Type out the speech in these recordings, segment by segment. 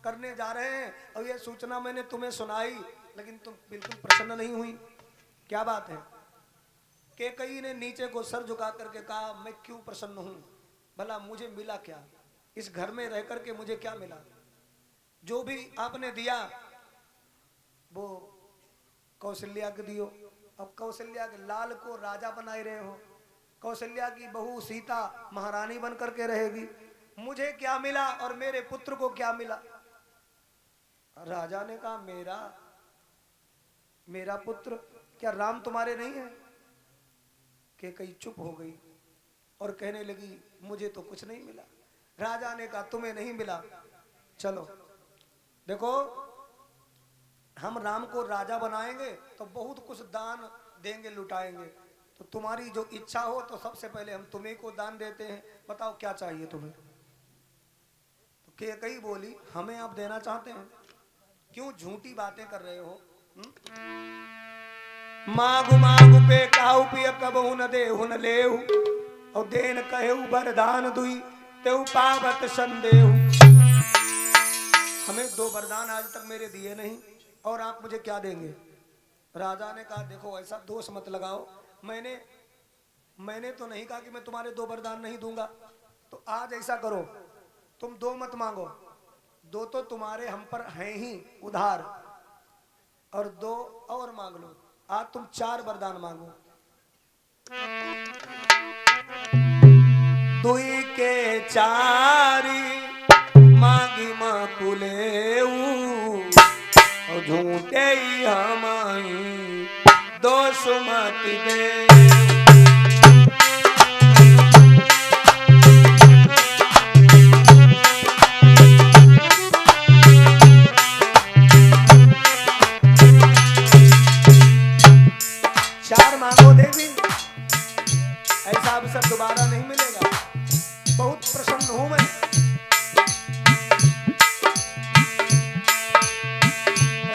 करने जा रहे हैं और ये सूचना मैंने तुम्हें सुनाई, लेकिन तुम बिल्कुल प्रसन्न नहीं हुई। क्या बात है? कैकेयी ने नीचे को सर झुका करके कहा, मैं क्यों प्रसन्न हूं? भला मुझे मिला क्या? इस घर में रह करके मुझे क्या मिला? जो भी आपने दिया वो कौशल्या को दियो। अब कौशल्या के लाल को राजा बनाए रहे हो, कौशल्या की बहू सीता महारानी बन करके रहेगी। मुझे क्या मिला और मेरे पुत्र को क्या मिला? राजा ने कहा, मेरा पुत्र क्या राम तुम्हारे नहीं है? कैकेयी चुप हो गई और कहने लगी, मुझे तो कुछ नहीं मिला। राजा ने कहा, तुम्हें नहीं मिला, चलो देखो, हम राम को राजा बनाएंगे तो बहुत कुछ दान देंगे, लुटाएंगे। तो तुम्हारी जो इच्छा हो तो सबसे पहले हम तुम्हें को दान देते हैं, बताओ क्या चाहिए तुम्हें? तो कैकेयी बोली, हमें आप देना चाहते हैं? क्यों झूठी बातें कर रहे हो? मांगू मांगू पे काऊ पिय कबहू न देहु न लेहु, और देन कहेऊ वरदान दुई तेऊ पावत संदेहु। हमें 2 वरदान आज तक मेरे दिए नहीं, और आप मुझे क्या देंगे? राजा ने कहा, देखो ऐसा दोष मत लगाओ, मैंने तो नहीं कहा कि मैं तुम्हारे 2 वरदान नहीं दूंगा। तो आज ऐसा करो, तुम 2 मत मांगो, 2 तो तुम्हारे हम पर हैं ही उधार, और 2 और मांग लो। आज तुम 4 वरदान मांगो। दुई के चारी मांगी मकुलेऊ, और झूठे ही हमारी दोष मत दे। ऐसा अवसर दोबारा नहीं मिलेगा। बहुत प्रसन्न हूं मैं।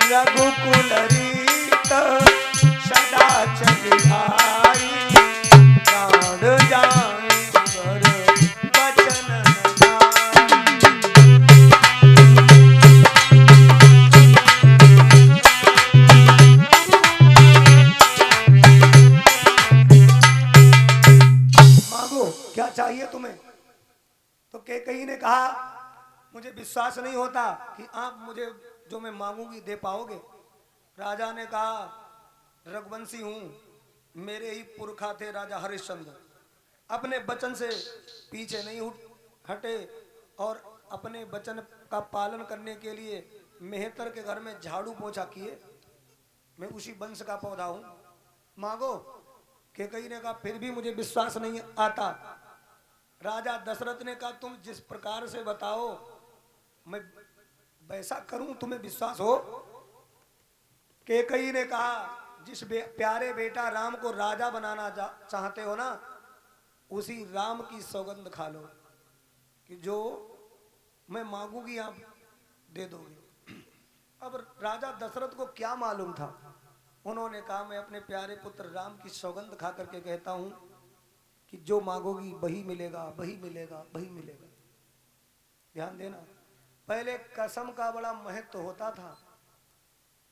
रघुकुल रीत सदा चली आई, प्राण जाए बर बचन न जाए। मांगो, क्या चाहिए तुम्हें? तो कैकेयी ने कहा, मुझे विश्वास नहीं होता कि आप मुझे जो मैं मांगूंगी दे पाओगे। राजा ने कहा, रघुवंशी हूं, मेरे ही पुरखा थे राजा हरिश्चंद्र, अपने वचन से पीछे नहीं हटे, और अपने वचन का पालन करने के लिए मेहतर के घर में झाड़ू पोछा किए। मैं उसी वंश का पौधा हूं, मांगो। कैकेयी ने कहा, फिर भी मुझे विश्वास नहीं आता। राजा दशरथ ने कहा, तुम जिस प्रकार से बताओ मैं वैसा करूं, तुम्हें विश्वास हो? कैकेयी ने कहा, जिस प्यारे बेटा राम को राजा बनाना चाहते हो ना, उसी राम की सौगंध खा लो कि जो मैं मांगूंगी आप दे दोगे। अब राजा दशरथ को क्या मालूम था? उन्होंने कहा, मैं अपने प्यारे पुत्र राम की सौगंध खा करके कहता हूं कि जो मांगोगी वही मिलेगा, वही मिलेगा, वही मिलेगा। ध्यान देना, पहले कसम का बड़ा महत्व होता था।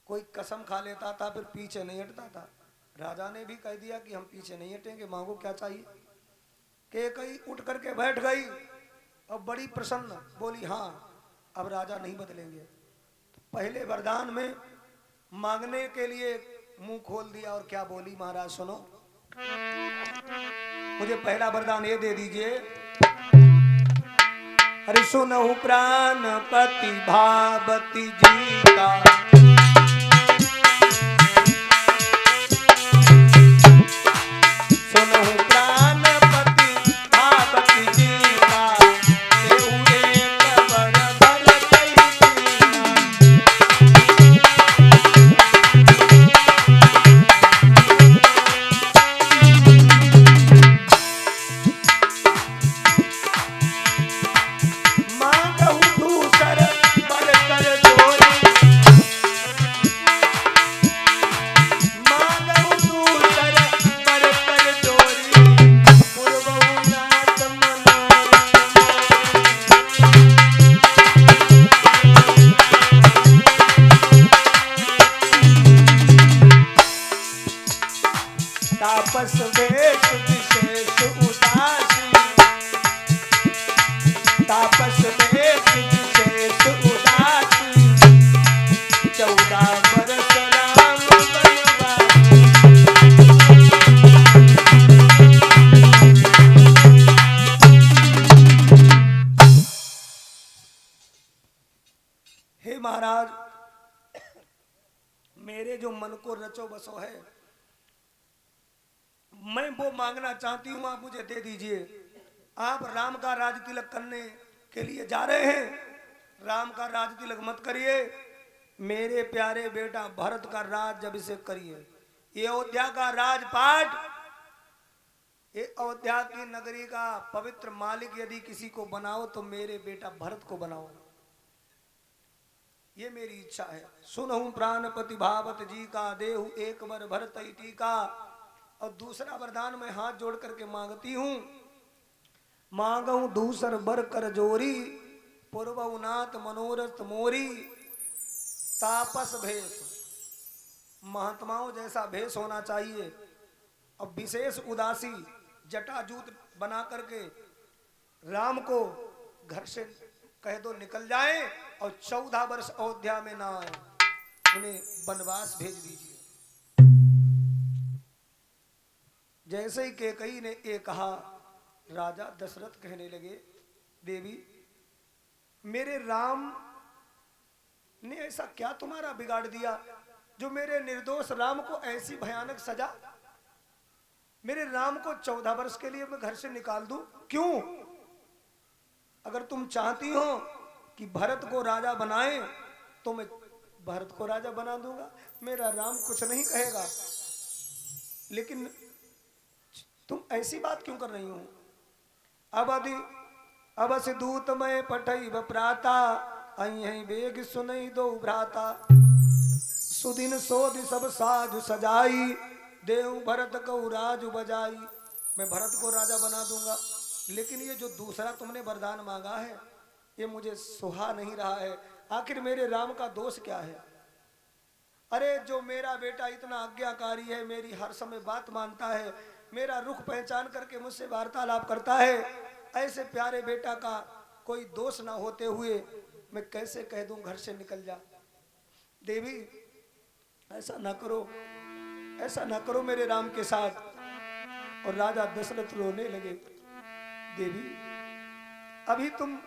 कोई कसम खा लेता था फिर पीछे नहीं हटता था। राजा ने भी कह दिया कि हम पीछे नहीं हटेंगे, मांगो क्या चाहिए। कैकेयी उठ करके बैठ गई और बड़ी प्रसन्न बोली, हाँ अब राजा नहीं बदलेंगे। तो पहले वरदान में मांगने के लिए मुंह खोल दिया और क्या बोली, महाराज सुनो। मुझे पहला वरदान ये दे दीजिए, अरे सुनहु प्राणपति भावती जी का, सुनहु प्राणपति भावती जी का, तेहु एक बर भल हे महाराज, मेरे जो मन को रचो बसो है, मैं वो मांगना चाहती हूं, आप मुझे दे दीजिए। आप राम का राज तिलक करने के लिए जा रहे हैं, राम का राज तिलक मत करिए, मेरे प्यारे बेटा भरत का राज अभिषेक करिए। ये अयोध्या का राजपाट, ये अयोध्या की नगरी का पवित्र मालिक यदि किसी को बनाओ तो मेरे बेटा भरत को बनाओ, ये मेरी इच्छा है। सुनहु प्राणपति भावत जी का, देहु एक वर भरत टीका। और दूसरा वरदान मैं हाथ जोड़ करके मांगती हूं, मांगू दूसर बर कर जोरी, पूर्वनाथ मनोरथ मोरी। तापस भेष, महात्माओं जैसा भेष होना चाहिए, और विशेष उदासी जटाजूत बना करके राम को घर से कह दो निकल जाए, और 14 वर्ष अयोध्या में ना आए, उन्हें वनवास भेज दीजिए। जैसे ही कैकेयी ने ये कहा, राजा दशरथ कहने लगे, देवी मेरे राम ने ऐसा क्या तुम्हारा बिगाड़ दिया जो मेरे निर्दोष राम को ऐसी भयानक सजा? मेरे राम को 14 वर्ष के लिए मैं घर से निकाल दूं? क्यों? अगर तुम चाहती हो कि भरत को राजा बनाए तो मैं भरत को राजा बना दूंगा, मेरा राम कुछ नहीं कहेगा। लेकिन तुम ऐसी बात क्यों कर रही हो? अवधि दूत मैं पठई प्राता, अहि बेग सुनई दो भ्राता। सुदिन सोधि सब साधु सजाई, देव भरत को राजु बजाई। मैं भरत को राजा बना दूंगा, लेकिन ये जो दूसरा तुमने वरदान मांगा है ये मुझे सुहा नहीं रहा है। आखिर मेरे राम का दोष क्या है? अरे जो मेरा बेटा इतना आज्ञाकारी है, मेरी हर समय बात मानता है, मेरा रुख पहचान करके मुझसे वार्तालाप करता है, ऐसे प्यारे बेटा का कोई दोष ना होते हुए मैं कैसे कह दूं घर से निकल जा? देवी ऐसा ना करो, ऐसा ना करो मेरे राम के साथ। और राजा दशरथ रोने लगे। देवी अभी तुम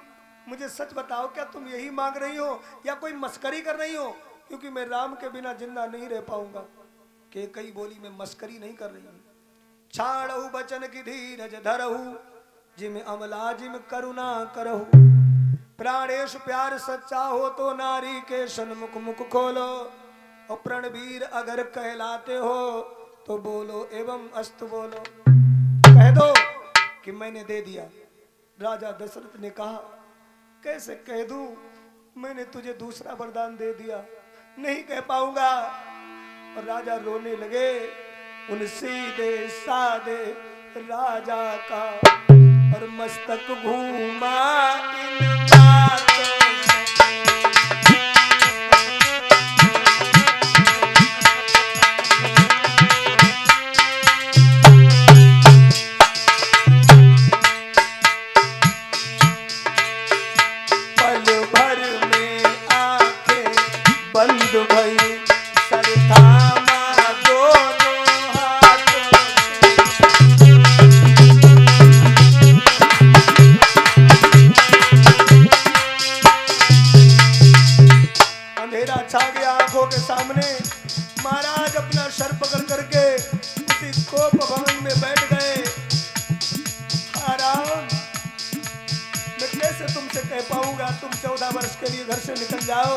मुझे सच बताओ, क्या तुम यही मांग रही हो या कोई मस्करी कर रही हो? क्योंकि मैं राम के बिना जिंदा नहीं रह पाऊंगा। कैकेयी बोली, मैं मस्करी नहीं कर रही हूं। छाड़हु बचन की धीरज धरहु, जिम अमला जिम करुणा करहु। प्राणेश प्यार सच्चा हो तो नारी के सन्मुख मुख खोलो, और प्रणवीर अगर कहलाते हो तो बोलो एवं अस्तु बोलो। कह दो कि मैंने दे दिया। राजा दशरथ ने कहा, कैसे कह दूं, मैंने तुझे दूसरा वरदान दे दिया, नहीं कह पाऊंगा। और राजा रोने लगे। उन सीधे साधे राजा का और मस्तक घूमा इन बातों के सामने महाराज अपना सर पकड़ करके उसी कोप भवन में बैठ गए। आराम, मैं कैसे तुमसे कह पाऊंगा तुम 14 वर्ष के लिए घर से निकल जाओ?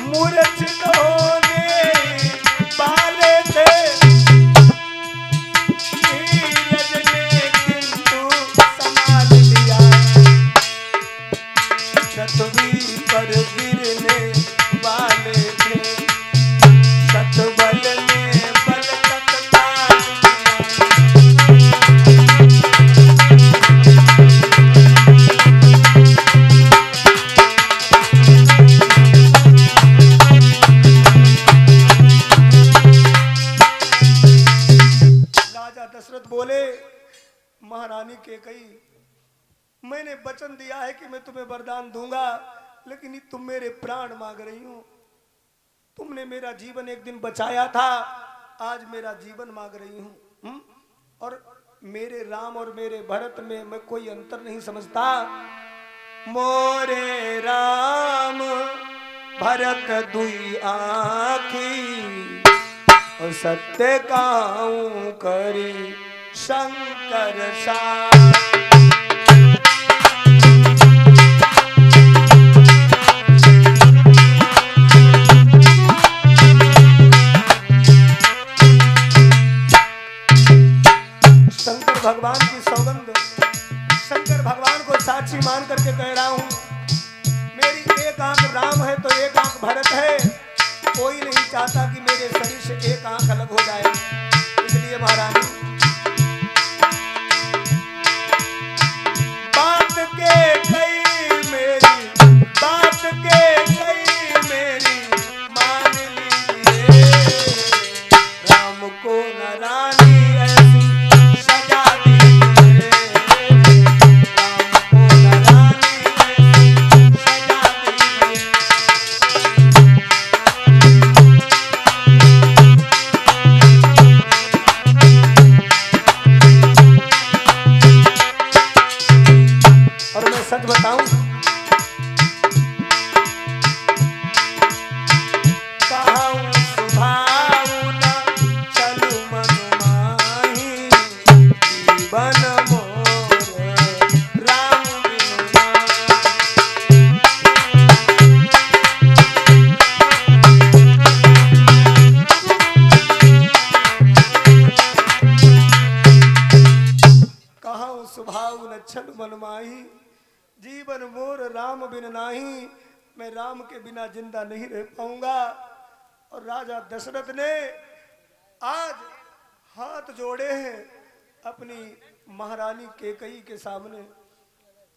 मूर्छित होने वाले थे धीरज ने किंतु संभाल लिया, पृथ्वी पर गिरने वाले थे सतबल ने बल तत्काल राजा दशरथ बोले, महारानी कैकेयी, मैंने वचन दिया है कि मैं तुम्हें वरदान दूंगा, लेकिन तुम मेरे प्राण मांग रही हो। तुमने मेरा जीवन एक दिन बचाया था, आज मेरा जीवन मांग रही हूं। और मेरे राम और मेरे भरत में मैं कोई अंतर नहीं समझता। मोरे राम भरत दुई आखी और सत्य काऊ करी शंकर सा। शंकर भगवान की सौगंध, शंकर भगवान को साक्षी मान करके कह रहा हूं, मेरी एक आंख राम है तो एक आंख भरत है। कोई नहीं चाहता कि मेरे शरीर से एक आंख अलग हो जाए। इसलिए महारानी बात के कई मेरी, बात के कई मेरी मान लीजिए, राम को न रानी सच बताऊं, कहूं सुभाऊ न चलू मन माही, जीवन मोर राम बिनु कहूं सुभाऊ न चलू मन माही, जीवन मोर राम बिन नाही। मैं राम के बिना जिंदा नहीं रह पाऊंगा। और राजा दशरथ ने आज हाथ जोड़े हैं अपनी महारानी कैकेयी के सामने,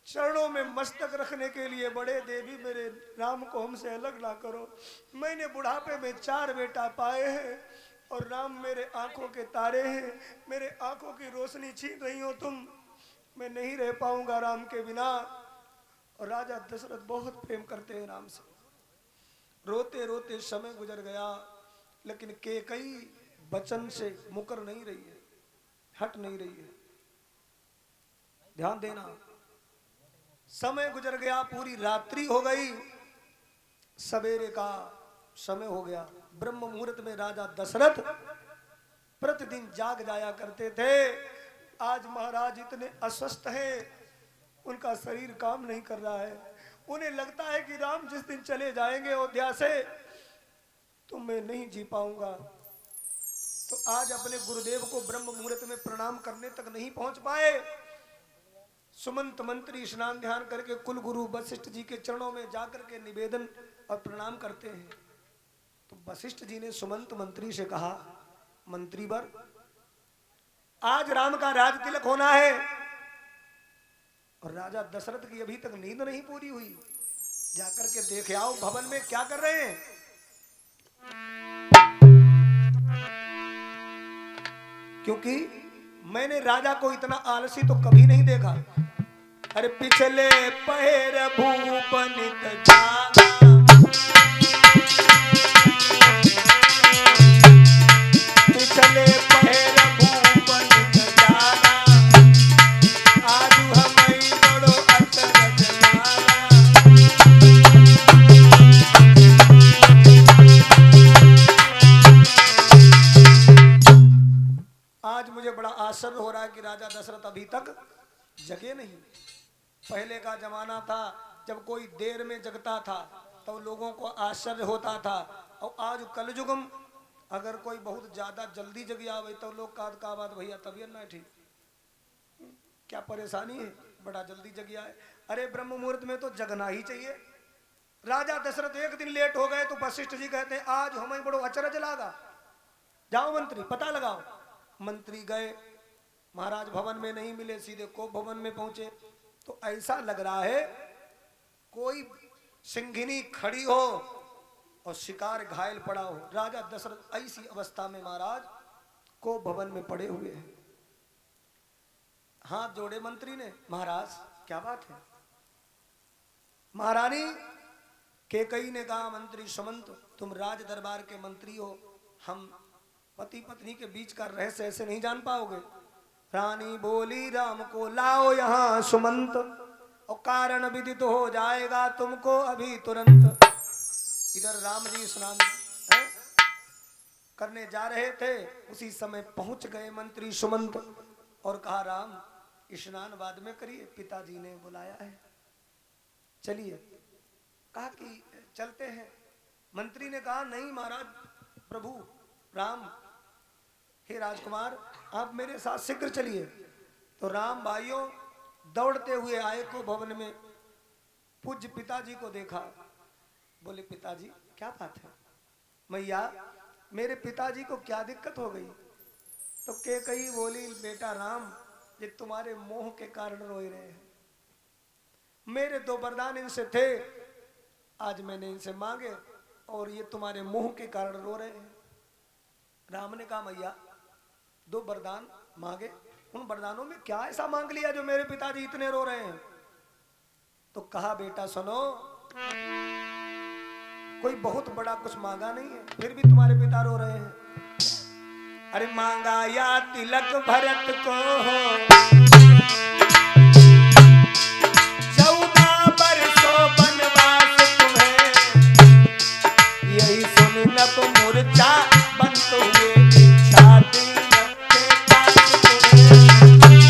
चरणों में मस्तक रखने के लिए। बड़े देवी मेरे राम को हमसे अलग ना करो। मैंने बुढ़ापे में 4 बेटा पाए हैं और राम मेरे आंखों के तारे हैं। मेरे आंखों की रोशनी छीन रही हो तुम। मैं नहीं रह पाऊंगा राम के बिना। और राजा दशरथ बहुत प्रेम करते हैं राम से। रोते रोते समय गुजर गया, लेकिन कैकेयी वचन से मुकर नहीं रही है, हट नहीं रही है। ध्यान देना, समय गुजर गया, पूरी रात्रि हो गई, सवेरे का समय हो गया। ब्रह्म मुहूर्त में राजा दशरथ प्रतिदिन जाग जाया करते थे। आज महाराज इतने अस्वस्थ हैं, उनका शरीर काम नहीं कर रहा है। उन्हें लगता है कि राम जिस दिन चले जाएंगे अयोध्या से तो मैं नहीं जी पाऊंगा। तो आज अपने गुरुदेव को ब्रह्म मुहूर्त में प्रणाम करने तक नहीं पहुंच पाए। सुमंत मंत्री स्नान ध्यान करके कुल गुरु वशिष्ठ जी के चरणों में जाकर के निवेदन और प्रणाम करते हैं। तो वशिष्ठ जी ने सुमंत मंत्री से कहा, मंत्रीवर, आज राम का राज तिलक होना है और राजा दशरथ की अभी तक नींद नहीं पूरी हुई। जाकर के देख आओ भवन में क्या कर रहे हैं। क्योंकि मैंने राजा को इतना आलसी तो कभी नहीं देखा। अरे पिछले पहर भूप नित जागा, पिछले पहर भूप नित जागा, आज हमें बड़ो अचरज लागा। आज मुझे बड़ा आश्चर्य हो रहा है कि राजा दशरथ अभी तक जगे नहीं। पहले का जमाना था जब कोई देर में जगता था तो लोगों को आश्चर्य होता था। और आज कलयुगम अगर कोई बहुत ज्यादा जल्दी जग आवे तो लोग का बात भैया तबीयत ना ठीक, क्या परेशानी है, बड़ा जल्दी जग आए। अरे ब्रह्म मुहूर्त में तो जगना ही चाहिए। राजा दशरथ एक दिन लेट हो गए तो वशिष्ठ जी कहते हैं आज हमें बड़ो अचरज लागा, जाओ मंत्री पता लगाओ। मंत्री गए, महाराज भवन में नहीं मिले, सीधे कोप भवन में पहुंचे तो ऐसा लग रहा है कोई सिंघिनी खड़ी हो और शिकार घायल पड़ा हो। राजा दशरथ ऐसी अवस्था में महाराज कोप भवन में पड़े हुए हैं। हाथ जोड़े मंत्री ने, महाराज क्या बात है। महारानी कैकेयी ने कहा, मंत्री सुमंत तुम राज दरबार के मंत्री हो, हम पति पत्नी के बीच का रहस्य ऐसे नहीं जान पाओगे। रानी बोली राम को लाओ यहाँ सुमंत, और कारण विदित हो जाएगा तुमको अभी तुरंत। इधर राम जी स्नान करने जा रहे थे, उसी समय पहुंच गए मंत्री सुमंत और कहा राम स्नान बाद में करिए, पिताजी ने बुलाया है, चलिए। कहा कि चलते हैं। मंत्री ने कहा नहीं महाराज, प्रभु राम, हे राजकुमार आप मेरे साथ शीघ्र चलिए। तो राम भाइयों दौड़ते हुए आए को भवन में, पूज्य पिताजी को देखा, बोले पिताजी क्या बात है? मैया मेरे पिताजी को क्या दिक्कत हो गई? तो कैकेयी बोली बेटा राम ये तुम्हारे मोह के कारण रोए रहे हैं। मेरे 2 वरदान इनसे थे, आज मैंने इनसे मांगे और ये तुम्हारे मोह के कारण रो रहे हैं। राम ने कहा मैया 2 वरदान मांगे, उन वरदानों में क्या ऐसा मांग लिया जो मेरे पिताजी इतने रो रहे हैं? तो कहा बेटा सुनो, कोई बहुत बड़ा कुछ मांगा नहीं है, फिर भी तुम्हारे पिता रो रहे हैं। अरे मांगा या तिलक भरत को 14 बरसों वनवास तुम्हें, यही सुन नभ मूर्छा बंद हुए इच्छा दिल के पास तुम्हें।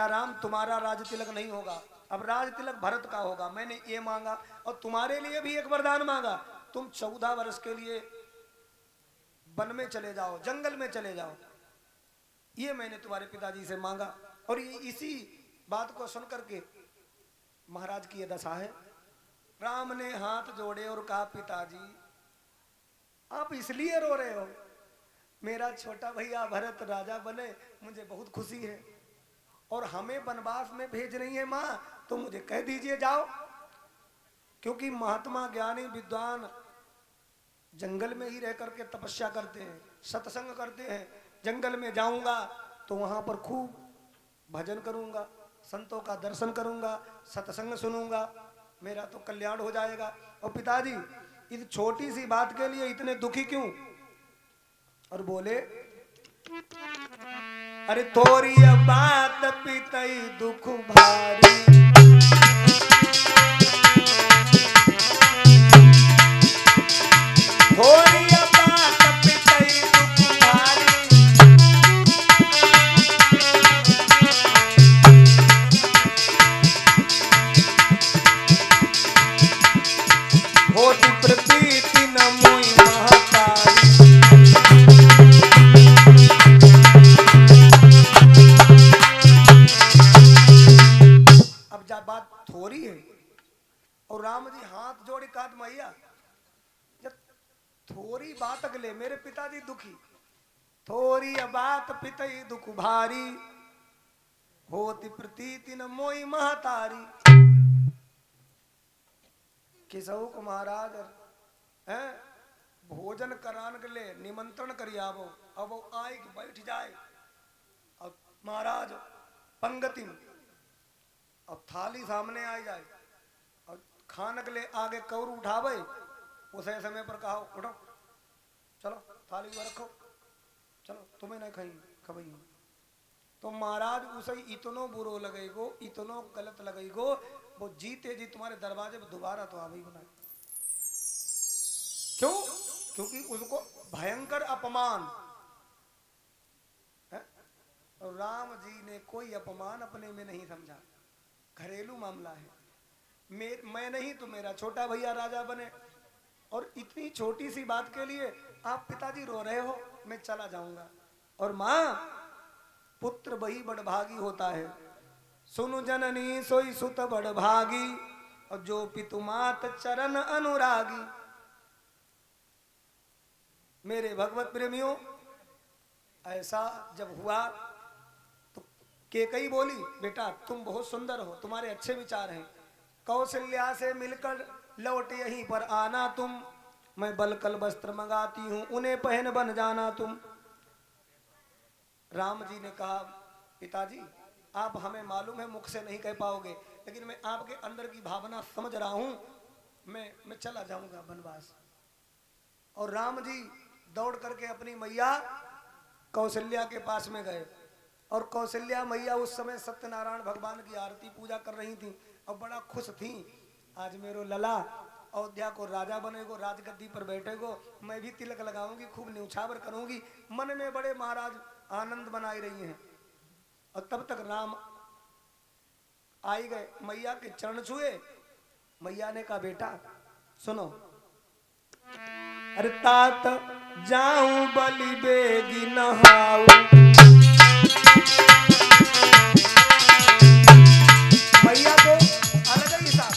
राम तुम्हारा राज तिलक नहीं होगा, अब राज तिलक भरत का होगा। मैंने ये मांगा और तुम्हारे लिए भी एक वरदान मांगा, तुम 14 वर्ष के लिए वन में चले जाओ, जंगल में चले जाओ, ये मैंने तुम्हारे पिताजी से मांगा। और ये इसी बात को सुनकर के महाराज की ये दशा है। राम ने हाथ जोड़े और कहा पिताजी आप इसलिए रो रहे हो, मेरा छोटा भैया भरत राजा बने मुझे बहुत खुशी है, और हमें वनवास में भेज रही है माँ, तो मुझे कह दीजिए जाओ। क्योंकि महात्मा ज्ञानी विद्वान जंगल में ही रह करके तपस्या करते हैं, सत्संग करते हैं। जंगल में जाऊंगा तो वहां पर खूब भजन करूंगा, संतों का दर्शन करूंगा, सत्संग सुनूंगा, मेरा तो कल्याण हो जाएगा। और पिताजी इस छोटी सी बात के लिए इतने दुखी क्यों? और बोले अरे थोड़ी बात पितई दुख भारी, थोड़ी बात पितई दुख भारी, होती प्रतीति न मोई महतारी। बात थोड़ी है और राम जी हाथ जोड़ी काट मैया जब थोड़ी बात अगले मेरे पिताजी दुखी, थोड़ी बात पितई दुख भारी, होती प्रतीति न मोई महतारी। किसहु को महाराज है भोजन करान के लिए निमंत्रण करियावो, अब वो आए कि बैठ जाए और महाराज पंगति में और थाली सामने आ जाए और खाने के लिए आगे कौर उठावे, उसे समय पर कहो उठो चलो थाली में रखो, चलो तुम्हें नहीं खाई खबई। तो महाराज उसे इतनो बुरो लगेगो, इतनो गलत लगेगो, वो जीते जी तुम्हारे दरवाजे पर दोबारा तो आवे बनाए। क्यों? क्योंकि उसको भयंकर अपमान है। और राम जी ने कोई अपमान अपने में नहीं समझा, घरेलू मामला है। मैं नहीं तो मेरा छोटा भैया राजा बने, और इतनी छोटी सी बात के लिए आप पिताजी रो रहे हो, मैं चला जाऊंगा। और माँ पुत्र वही बड़भागी होता है, सुनु जननी सोई सुत बड़भागी, और जो पितु मात चरण अनुरागी। मेरे भगवत प्रेमियों ऐसा जब हुआ कैकेयी बोली बेटा तुम बहुत सुंदर हो, तुम्हारे अच्छे विचार हैं, कौशल्या से मिलकर लौट यहीं पर आना तुम, मैं बलकल वस्त्र मंगाती हूं उन्हें पहन बन जाना तुम। राम जी ने कहा पिताजी आप हमें मालूम है मुख से नहीं कह पाओगे, लेकिन मैं आपके अंदर की भावना समझ रहा हूं। मैं चला जाऊंगा वनवास। और राम जी दौड़ करके अपनी मैया कौशल्या के पास में गए। और कौशल्या मैया उस समय सत्यनारायण भगवान की आरती पूजा कर रही थी और बड़ा खुश थी। आज मेरो लला अयोध्या को राजा बनेगो, राजगद्दी पर बैठेगो, मैं भी तिलक लगाऊंगी, खूब न्यौछावर करूंगी। मन में बड़े महाराज आनंद बनाई रही हैं। और तब तक राम आई गए, मैया के चरण छुए। मैया ने कहा बेटा सुनो, अरे तात जाऊं बलि बेगी नहाऊं। मैया को अलग ही हिसाब।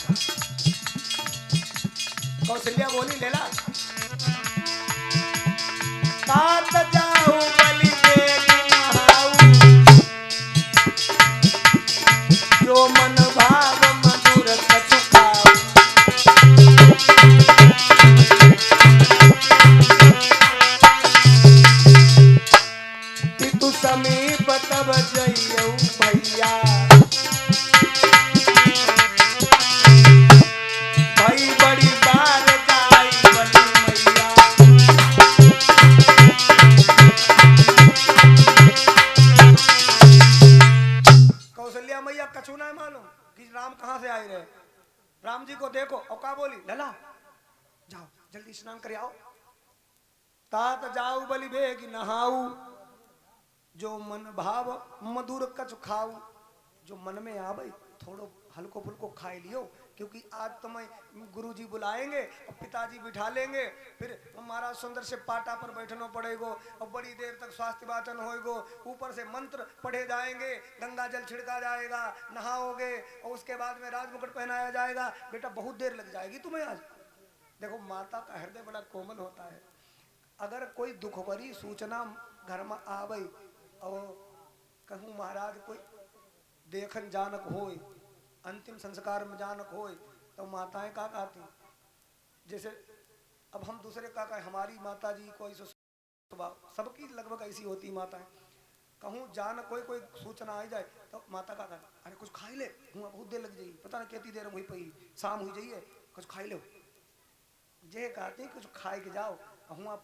कौशल्या बोली लेला, तात जाऊं बलि बेगी नहाऊं, जो मन भाव मधुर कछु खाऊं। पितु समीप तब जइयौ भैया, भाई बड़ी बार जाई बलि मैया। कौशल्या मैया कछु ना मालूम कि राम कहाँ से आए रहे। राम जी को देखो और का बोली, लला जाओ जल्दी स्नान कर आओ। तात जाऊ बलि बेगी नहाऊ, जो मन भाव मधुर कछु खाऊ। जो मन में आवे थोड़ो हल्को फुल्को खाई लियो, क्योंकि आज तो मैं गुरुजी बुलाएंगे और पिताजी बिठा लेंगे, फिर हमारा सुंदर से पाटा पर बैठना पड़ेगो और बड़ी देर तक स्वास्थ्य वाचन होएगो, ऊपर से मंत्र पढ़े जाएंगे, गंगा जल छिड़का जाएगा, नहाओगे और उसके बाद में राजमुकुट पहनाया जाएगा। बेटा बहुत देर लग जाएगी तुम्हें आज। देखो माता का हृदय बड़ा कोमल होता है। अगर कोई दुख भरी सूचना घर में आवे और कहूँ महाराज कोई देखन जानक होए, अंतिम संस्कार में जानक होए, तो माताएं का कहती, जैसे अब हम दूसरे का कहें, हमारी माता जी कोई स्वभाव सबकी लगभग ऐसी होती माताएं। कहूँ जान कोई सूचना आ जाए तो माता का कहती, अरे कुछ खाई ले, हुआ बहुत देर लग जाएगी, पता नहीं कितनी देर हुई पई, शाम हुई जाइए, कुछ खाई लो। जे कहती कुछ खाए के जाओ, हुआ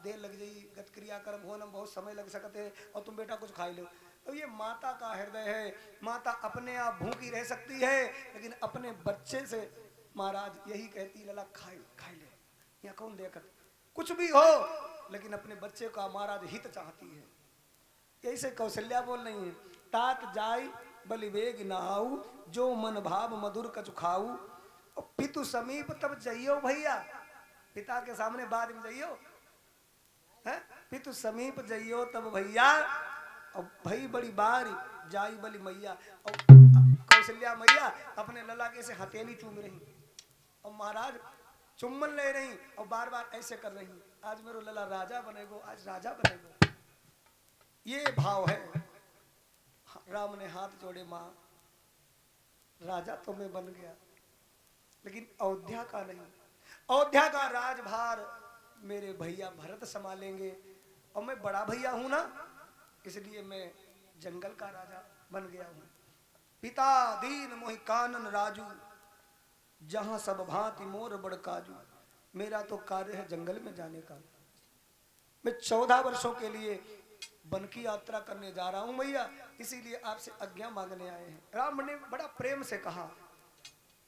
देर लग जाई, गतक्रिया कर्म हो न बहुत समय लग सकते है, और तुम बेटा कुछ खाई लो। तो ये माता का हृदय है। माता अपने आप भूखी रह सकती है, लेकिन अपने बच्चे से महाराज यही कहती, लला खाई खाई ले, या कौन देखत कुछ भी हो, लेकिन अपने बच्चे का महाराज हित चाहती है। यही से कौशल्या बोल रही है, तात जाई बलि बेग नहाऊ, जो मन भाव मधुर कछु खाऊ। और पितु समीप तब जइयो भैया, पिता के सामने बाद में जइयो है, पितु समीप जइयो तब भैया, और भई बड़ी बार जाई बलि मैया। और कौशल्या मैया अपने लला के से हथेली चूम रही और महाराज चुम्बन ले रही और बार बार ऐसे कर रही, आज मेरो लला राजा बनेगो, आज राजा बनेगो। ये भाव है। राम ने हाथ जोड़े, मां राजा तो मैं बन गया, लेकिन अयोध्या का नहीं, अयोध्या का राजभार मेरे भैया भरत संभालेंगे, और मैं बड़ा भैया हूं ना, इसलिए मैं जंगल का राजा बन गया हूं। पिता दीन मोहि कानन राजू, जहां सब भांति मोर बड़ काजू। मेरा तो कार्य है जंगल में जाने का। मैं 14 वर्षों के लिए वन की यात्रा करने जा रहा हूं भैया, इसीलिए आपसे आज्ञा मांगने आए हैं। राम ने बड़ा प्रेम से कहा।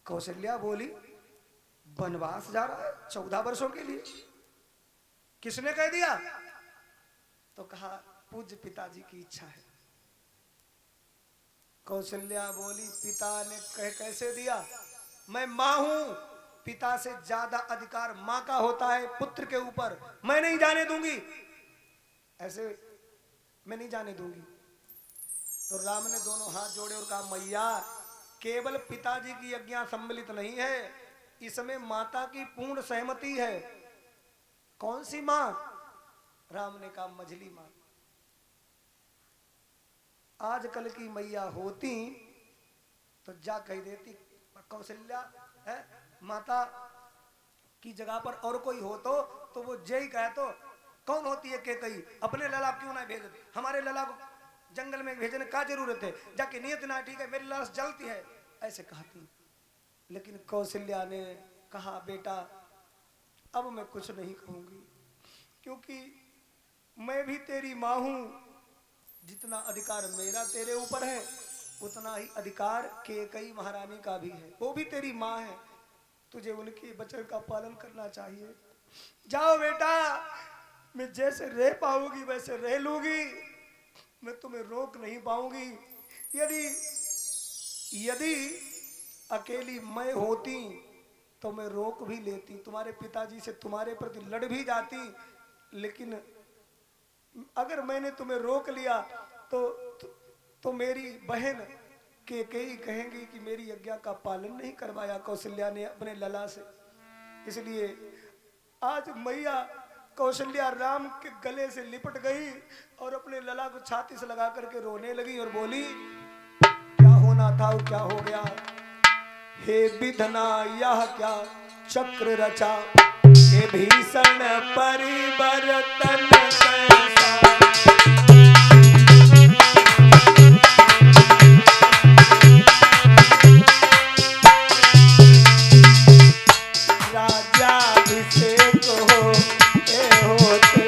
कौशल्या बोली, वनवास जा रहा है 14 वर्षों के लिए, किसने कह दिया? तो कहा पूज्य पिताजी की इच्छा है। कौशल्या बोली, पिता ने कह कैसे दिया? मैं मां हूं, पिता से ज्यादा अधिकार मां का होता है पुत्र के ऊपर, मैं नहीं जाने दूंगी, ऐसे मैं नहीं जाने दूंगी। तो राम ने दोनों हाथ जोड़े और कहा, मैया केवल पिताजी की आज्ञा सम्मिलित नहीं है, इसमें माता की पूर्ण सहमति है। कौन सी मां? राम ने कहा, मझली मां। आजकल की मैया होती तो जा कह देती, कौशल्या है माता की जगह पर और कोई हो तो वो जय कहे तो कौन होती है के कही, अपने लला क्यों ना भेज, हमारे लला को जंगल में भेजने का जरूरत है, जाके नियत ना ठीक है, मेरी लाश जलती है, ऐसे कहती। लेकिन कौशल्या ने कहा बेटा अब मैं कुछ नहीं कहूंगी, क्योंकि मैं भी तेरी माँ हूं, जितना अधिकार मेरा तेरे ऊपर है उतना ही अधिकार कैकेयी महारानी का भी है, वो भी तेरी माँ है, तुझे उनके वचन का पालन करना चाहिए। जाओ बेटा, मैं जैसे रह पाऊंगी वैसे रह लूंगी, मैं तुम्हें रोक नहीं पाऊंगी। यदि यदि अकेली मैं होती तो मैं रोक भी लेती, तुम्हारे पिताजी से तुम्हारे प्रति लड़ भी जाती, लेकिन अगर मैंने तुम्हें रोक लिया तो मेरी बहन कैकेयी कहेंगी कि मेरी आज्ञा का पालन नहीं करवाया कौशल्या ने अपने लला से। इसलिए आज मैया कौशल्या राम के गले से लिपट गई और अपने लला को छाती से लगा करके रोने लगी और बोली क्या होना था वो क्या हो गया, हे विधना यह क्या चक्र रचा, हे भीषण परिवर्तन कैसा। राज्याभिषेक हो ए होते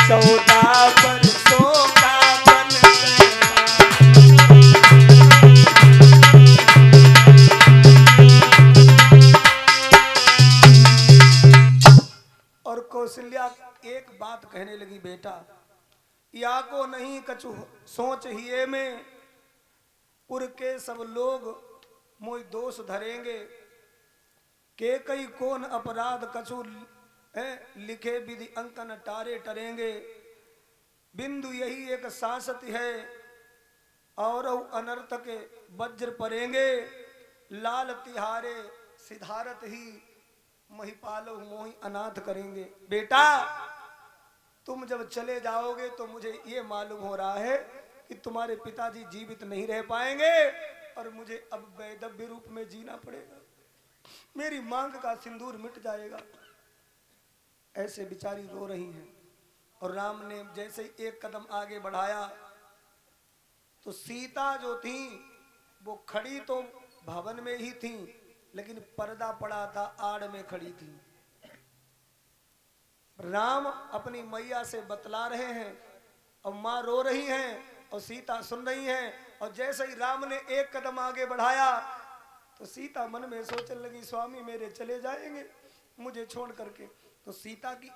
14 वर्षों का बन और कौशल्या एक बात कहने लगी बेटा या को नहीं कछु सोच हिये में, पुर के सब लोग मोई दोष धरेंगे, कैकेयी कौन अपराध कछु लिखे विधि अंकन टारे टरेंगे, बिंदु यही एक सांसत है और अनर्थ के वज्र परेंगे, लाल तिहारे सिधारत ही महिपालो मोहि अनाथ करेंगे। बेटा तुम जब चले जाओगे तो मुझे ये मालूम हो रहा है कि तुम्हारे पिताजी जीवित नहीं रह पाएंगे और मुझे अब वैधव्य रूप में जीना पड़ेगा, मेरी मांग का सिंदूर मिट जाएगा। ऐसे बिचारी रो रही हैं और राम ने जैसे एक कदम आगे बढ़ाया तो सीता जो थी वो खड़ी तो भवन में ही थी, लेकिन पर्दा पड़ा था आड़ में खड़ी थी। राम अपनी मैया से बतला रहे हैं और माँ रो रही हैं और सीता सुन रही हैं, और जैसे ही राम ने एक कदम आगे बढ़ाया तो सीता मन में सोचने लगी स्वामी मेरे चले जाएंगे मुझे छोड़ करके। तो सीता की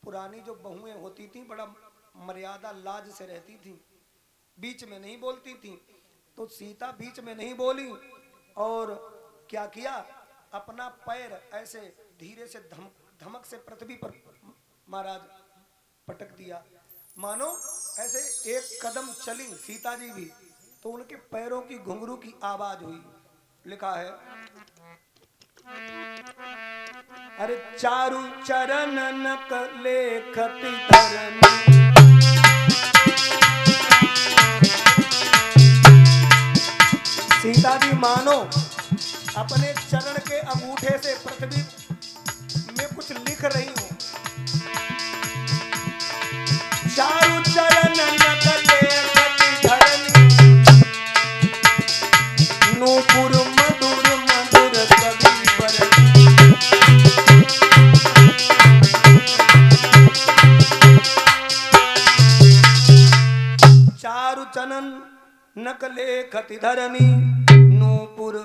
पुरानी जो बहुएं होती थी बड़ा मर्यादा लाज से रहती थी, बीच में नहीं बोलती थी, तो सीता बीच में नहीं बोली और क्या किया, अपना पैर ऐसे धीरे से धमक से पृथ्वी पर महाराज पटक दिया, मानो ऐसे एक कदम चली सीता जी भी तो उनके पैरों की घुंघरू की आवाज हुई। लिखा है अरे चारु चरण नक लेखति धरनी, सीता जी मानो अपने चरण के अंगूठे से पृथ्वी में कुछ लिख रही हूं। चारु चरण नक लेखति धरनी, नूपुर मधुर मधुर कवि बरनी, चारु चरण नक लेखति धरनी, नूपुर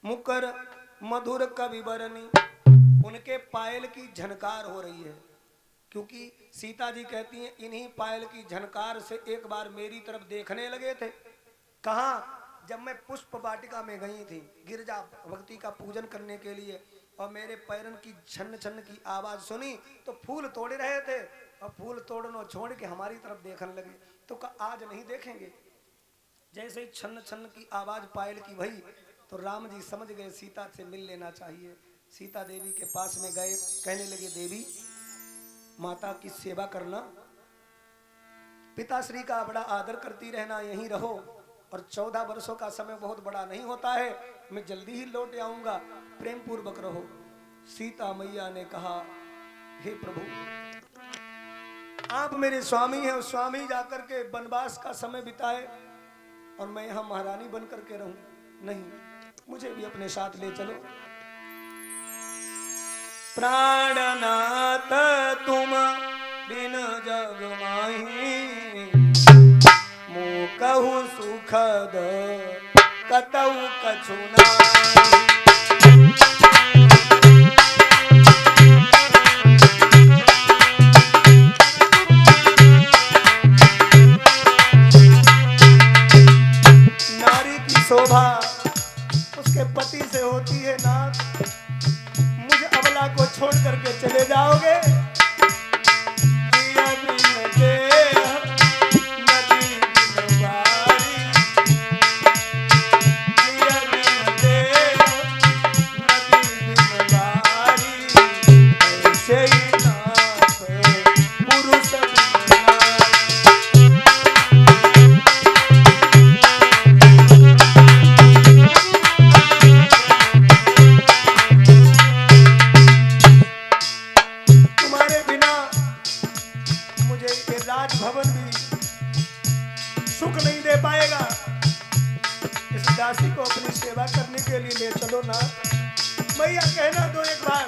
मुकर मधुर कवि बरनी। उनके पायल की झनकार हो रही है, क्योंकि सीता जी कहती हैं इन्हीं पायल की झनकार से एक बार मेरी तरफ देखने लगे थे। कहाँ, जब मैं पुष्प वाटिका में गई थी गिरजा भक्ति का पूजन करने के लिए, और मेरे पैरन की छन्न छन्न की आवाज सुनी तो फूल तोड़ रहे थे और फूल तोड़ना छोड़ के हमारी तरफ देखने लगे, तो आज नहीं देखेंगे। जैसे ही छन्न छन्न की आवाज पायल की भई तो राम जी समझ गए सीता से मिल लेना चाहिए। सीता देवी के पास में गए, कहने लगे देवी माता की सेवा करना, पिताश्री का बड़ा आदर करती रहना, यहीं रहो, और 14 वर्षों का समय बहुत बड़ा नहीं होता है, मैं जल्दी ही लौट आऊंगा, प्रेम पूर्वक रहो। सीता मैया ने कहा हे प्रभु आप मेरे स्वामी हैं और स्वामी जाकर के वनवास का समय बिताए और मैं यहाँ महारानी बन करके रहूं? नहीं, मुझे भी अपने साथ ले चलो। प्राणनाथ तुम बिन जग माही, मोकहु सुखद कतहु कछु नाही। शोभा उसके पति से होती है नाथ, मुझे अबला को छोड़ करके चले जाओगे? राजभवन भी सुख नहीं दे पाएगा। इस दासी को अपनी सेवा करने के लिए ले चलो ना। मैया कहना दो एक बार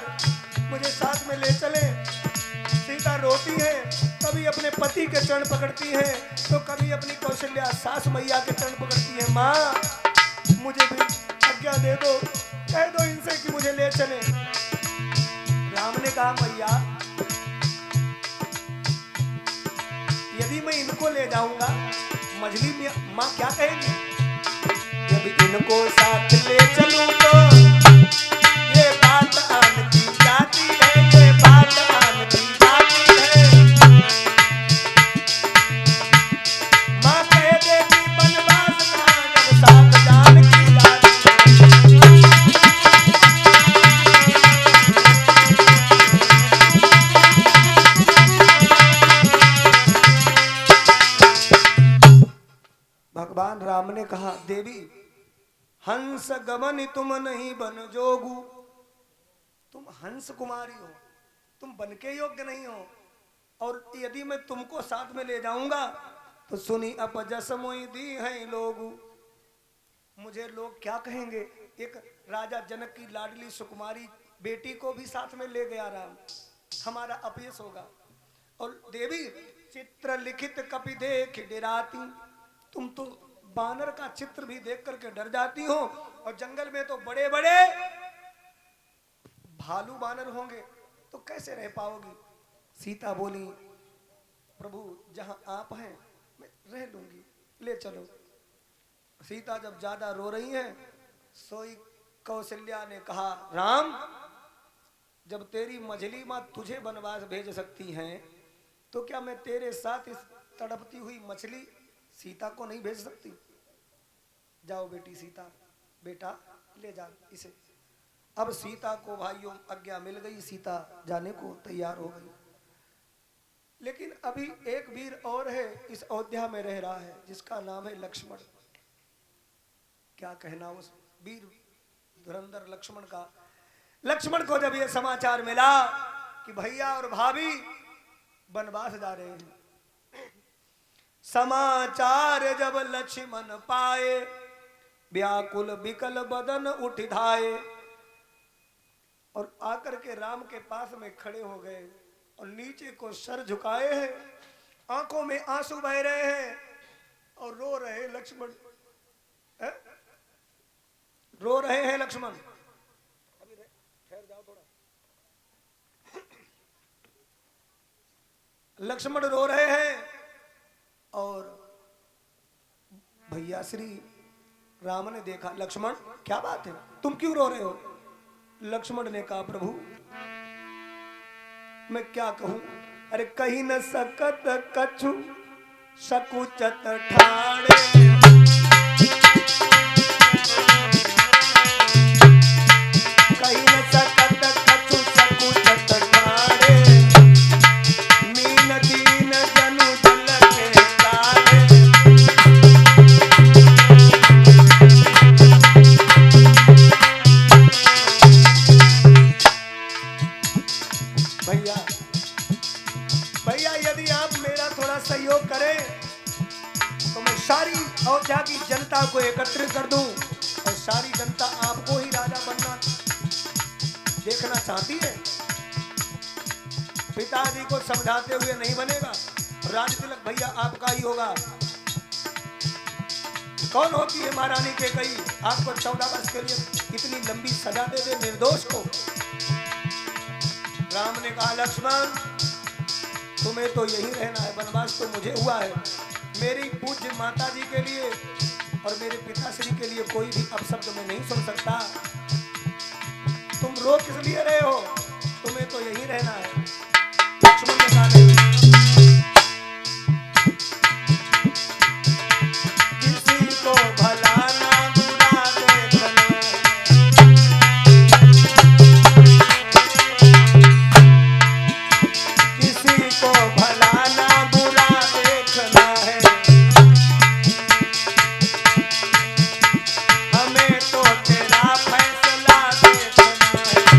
मुझे साथ में ले चले। सीता रोती है, कभी अपने पति के चरण पकड़ती है तो कभी अपनी कौशल्या सास मैया के चरण पकड़ती है। माँ मुझे भी आज्ञा दे दो, कह दो इनसे कि मुझे ले चले। राम ने कहा मैया यदि मैं इनको ले जाऊंगा मझली में माँ क्या कहेगी? यदि इनको साथ ले चलूं तो ये बात आनती जाती है, ये बात आनती जाती है। माँ कह देगी बनवास कहाँ जब साथ जान की जाती है। भगवान राम ने कहा देवी हंस गमन तुम नहीं बन जोगु, तुम हंस कुमारी हो, तुम बन के योग्य नहीं हो। और यदि मैं तुमको साथ में ले जाऊंगा तो सुनी अपजस मोई दी है लोगु, मुझे लोग क्या कहेंगे? एक राजा जनक की लाडली सुकुमारी बेटी को भी साथ में ले गया राम, हमारा अपयश होगा। और देवी चित्र लिखित कपि देख डराती, तुम तो बानर का चित्र भी देख करके डर जाती हो और जंगल में तो बड़े बड़े भालू बानर होंगे, तो कैसे रह पाओगी? सीता बोली प्रभु जहां आप हैं मैं रह लूंगी, ले चलो। सीता जब ज्यादा रो रही हैं सोई कौशल्या ने कहा राम जब तेरी मझली माँ तुझे वनवास भेज सकती हैं तो क्या मैं तेरे साथ इस तड़पती हुई मछली सीता को नहीं भेज सकती? जाओ बेटी सीता, बेटा ले जा इसे। अब सीता को भाइयों आज्ञा मिल गई, सीता जाने को तैयार हो गई। लेकिन अभी एक वीर और है इस अयोध्या में रह रहा है जिसका नाम है लक्ष्मण। क्या कहना उस वीर धुरंधर लक्ष्मण का। लक्ष्मण को जब यह समाचार मिला कि भैया और भाभी वनवास जा रहे हैं, समाचार जब लक्ष्मण पाए व्याकुल विकल बदन उठ धाये, और आकर के राम के पास में खड़े हो गए और नीचे को सर झुकाए हैं, आंखों में आंसू बह रहे हैं और रो रहे लक्ष्मण, रो रहे हैं लक्ष्मण। अभी ठहर जाओ थोड़ा। लक्ष्मण रो रहे हैं और भैया श्री राम ने देखा लक्ष्मण क्या बात है तुम क्यों रो रहे हो? लक्ष्मण ने कहा प्रभु मैं क्या कहूं, अरे कहीं न सकत कछु सकुचत ठाणे, कहीं न सकत कछु सकुचत ठाणे, मीन दीन जनु जल के काले। भैया भैया यदि आप दूं और सारी जनता आपको ही राजा बनना देखना चाहती है। पिताजी को समझाते हुए नहीं बनेगा, राज तिलक भैया आपका ही होगा। कौन होती है महारानी कैकेयी, आपको 14 वर्ष के लिए इतनी लंबी सजा दे दे निर्दोष को। राम ने कहा लक्ष्मण तुम्हें तो यही रहना है, वनवास तो मुझे हुआ है। मेरी पूज्य माता जी के लिए और मेरे पिताश्री के लिए कोई भी अपशब्द मैं नहीं सुन सकता। तुम रो किस लिए रहे हो, तुम्हें तो यही रहना है। लक्ष्मण ने कहा नहीं, किसी को भला ना बुरा देखना, किसी को भला ना बुरा देखना है, हमें तो तेरा फैसला देखना है।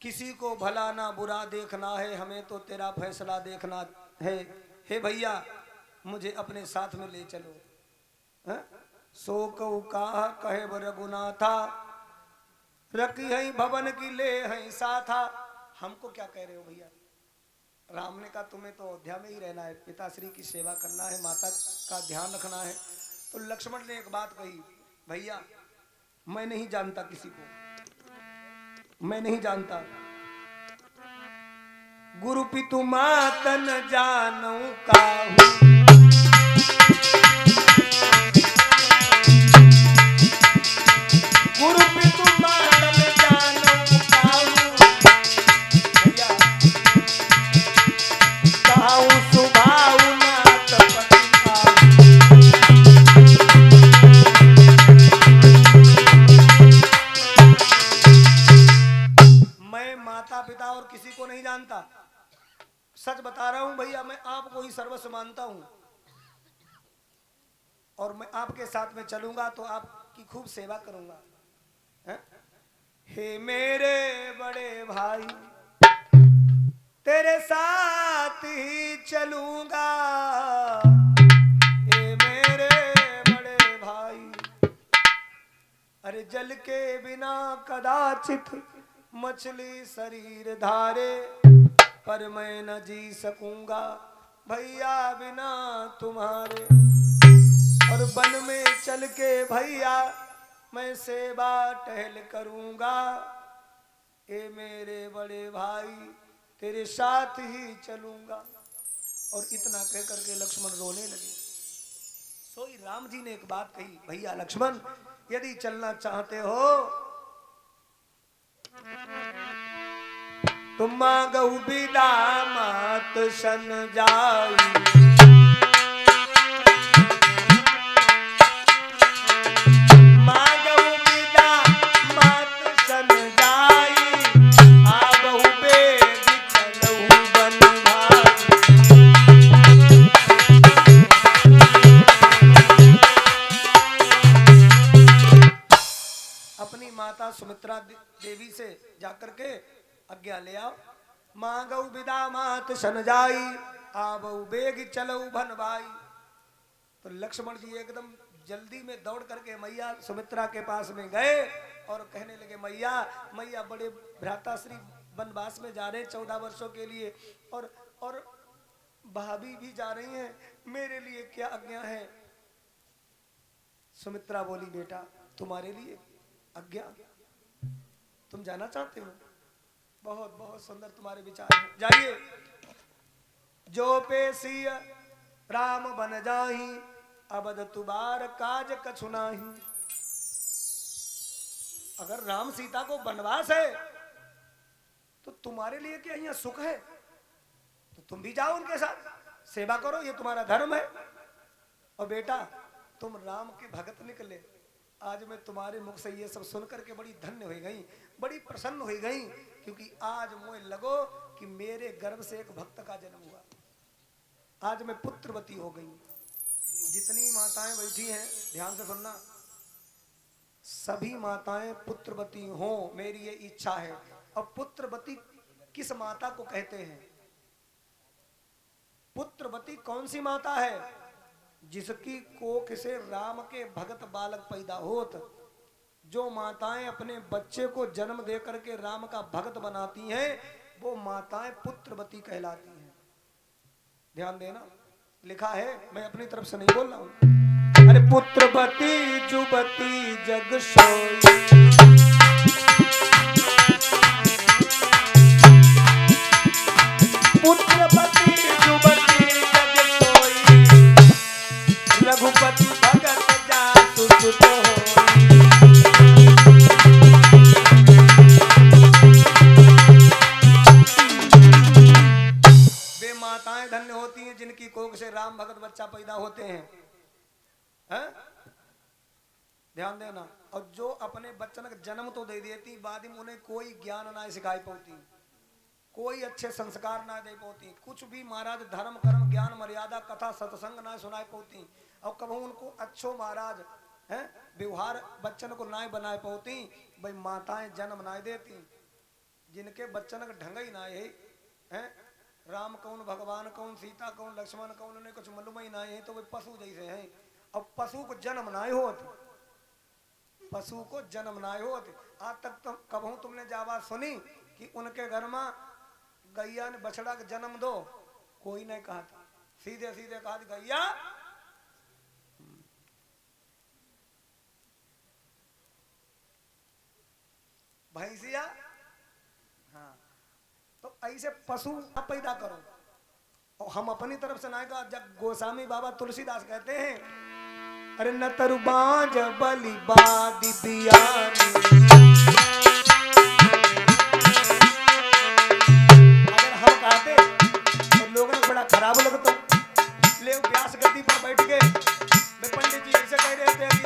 किसी को भला ना बुरा देखना है, हमें तो तेरा फैसला देखना है। हे भैया मुझे अपने साथ में ले चलो। है? सो कहू कहा कहे रघुनाथा, रखी है भवन की ले है साथा। हमको क्या कह रहे हो भैया? राम ने कहा तुम्हें तो अयोध्या में ही रहना है, पिताश्री की सेवा करना है, माता का ध्यान रखना है। तो लक्ष्मण ने एक बात कही, भैया मैं नहीं जानता किसी को, मैं नहीं जानता। गुरु पितु मातन जानू काहू, गुरु पितु मातन जानू काहू, भैया काहू सुभाव नाथ पति काहू। मैं माता पिता और किसी को नहीं जानता, सच बता रहा हूं भैया, मैं आपको ही सर्वस्व मानता हूं और मैं आपके साथ में चलूंगा तो आपकी खूब सेवा करूंगा। है? हे मेरे बड़े भाई तेरे साथ ही चलूंगा, हे मेरे बड़े भाई। अरे जल के बिना कदाचित मछली शरीर धारे, पर मैं न जी सकूंगा भैया बिना तुम्हारे। और वन में चल के भैया मैं सेवा टहल करूंगा, ए मेरे बड़े भाई तेरे साथ ही चलूंगा। और इतना कह करके लक्ष्मण रोने लगे। सोई राम जी ने एक बात कही, भैया लक्ष्मण यदि चलना चाहते हो तुम मांगऊ बिदा मात सन जाई, मांगऊ बिदा मात सन जाई, आबहु बेग चलऊ बन भाई। अपनी माता सुमित्रा देवी से जाकर के आज्ञा ले आओ। मांगऊ विदा मात सन जाई, आबऊ बेग चलऊ भन भाई। तो लक्ष्मण जी एकदम जल्दी में दौड़ करके मैया सुमित्रा के पास में गए और कहने लगे मैया मैया बड़े भ्राताश्री वनवास में जा रहे 14 वर्षों के लिए और भाभी भी जा रही हैं, मेरे लिए क्या आज्ञा है? सुमित्रा बोली बेटा तुम्हारे लिए आज्ञा, तुम जाना चाहते हो? बहुत बहुत सुंदर तुम्हारे विचार हैं, जाइए। जो पेशी राम बन जाही, अबद तुबार काज कछु नाही। अगर राम सीता को वनवास है तो तुम्हारे लिए क्या यहाँ सुख है? तो तुम भी जाओ उनके साथ, सेवा करो, ये तुम्हारा धर्म है। और बेटा तुम राम के भगत निकले, आज मैं तुम्हारे मुख से ये सब सुन करके बड़ी धन्य हो गई, बड़ी प्रसन्न हो गई, क्योंकि आज मुझे लगो कि मेरे गर्भ से एक भक्त का जन्म हुआ। आज मैं पुत्रवती हो गई। जितनी माताएं बैठी हैं ध्यान से सुनना, सभी माताएं पुत्रवती हों, मेरी ये इच्छा है। और पुत्रवती किस माता को कहते हैं? पुत्रवती कौन सी माता है? जिसकी कोख से राम के भगत बालक पैदा होत। जो माताएं अपने बच्चे को जन्म दे करके राम का भगत बनाती हैं, वो माताएं पुत्रवती कहलाती हैं। ध्यान देना, लिखा है, मैं अपनी तरफ से नहीं बोल रहा हूं। अरे पुत्रवती जुवती जग सोई, पुत्रवती जुवती जग सोई, रघुपति भगत जासु सुत होई। वे माताएं धन्य होती हैं जिनकी कोख से राम भगत बच्चा पैदा होते हैं। ध्यान देना। और जो अपने बच्चन का जन्म तो दे देती, बाद में उन्हें कोई ज्ञान ना सिखाई पाती, कोई अच्छे संस्कार ना दे पाती, कुछ भी महाराज धर्म कर्म ज्ञान मर्यादा कथा सत्संग ना सुनाई पाती, और कभी उनको अच्छो महाराज है व्यवहार बच्चन को ना बना पाती। भाई माताएं जन्म ना देती जिनके बच्चन का ढंग ही ना है, राम कौन भगवान कौन सीता कौन लक्ष्मण कौन, उन्हें कुछ मालूम ही ना है, तो वे पशु जैसे हैं। और पशु को जन्म ना होती, पशु को जन्म ना होती। आज तक तो कबहू तुमने जावा सुनी कि उनके घर में गैया ने बछड़ा का जन्म दो? कोई नहीं कहा था, सीधे सीधे कहा गैया भैंसिया। हाँ, तो ऐसे पशु पैदा करो। और हम अपनी तरफ से ना कहा। जब गोस्वामी बाबा तुलसीदास कहते हैं, अरे न तरु बांझ बलि बादी बियानी, अगर हम कहते तो लोगों को बड़ा खराब लगता। ले व्यास गद्दी पर बैठ के पंडित जी ऐसे कह रहे थे कि